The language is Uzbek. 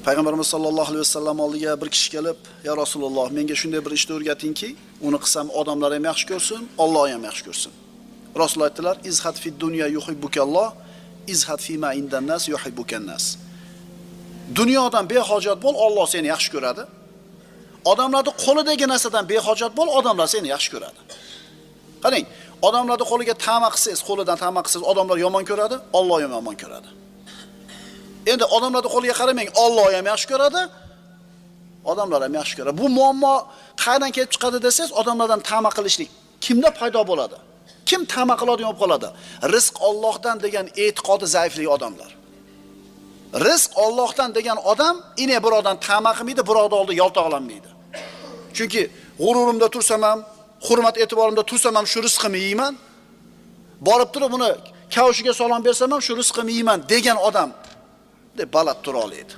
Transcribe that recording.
Payg'ambarimiz sollallohu alayhi vasallam oldiga bir kishi kelib, "Ya Rasululloh, menga shunday bir ishni o'rgatingki, uni qilsam odamlar ham yaxshi ko'rsin, Alloh ham yaxshi ko'rsin." Rasululloh aytdilar: "Izhad fid dunya yuhibbukalloh, izhad fima indan nas yuhibbukan nas." Dunyodan behojat bo'l, Alloh seni yaxshi ko'radi. Odamlarning qo'lidagi narsadan behojat bo'l, odamlar seni yaxshi ko'radi. Qarang, odamlarning qo'liga ta'ma qilsangiz, qo'lidan ta'ma qilsangiz, odamlar yomon ko'radi, Alloh ham yomon ko'radi. Endi odamlarning qo'liga qaramang, Alloh ham yaxshi ko'radi, odamlar ham yaxshi ko'radi. Bu muammo qayerdan kelib chiqadi desangiz, odamlardan ta'ma qilishlik kimda paydo bo'ladi? Kim ta'ma qiladigan bo'lib qoladi? Rizq Allohdan degan e'tiqodi zaiflik odamlar. Rizq Allohdan degan odam ine birodan ta'ma qilmaydi, biroda oldi yoltoqlanmaydi. Chunki g'ururimda tursam ham, hurmat e'tiborimda tursam ham shu rizqimni yeyman. Borib turib uni kavshiga salom bersam ham shu rizqimni yeyman degan odam deb baland tura oladi.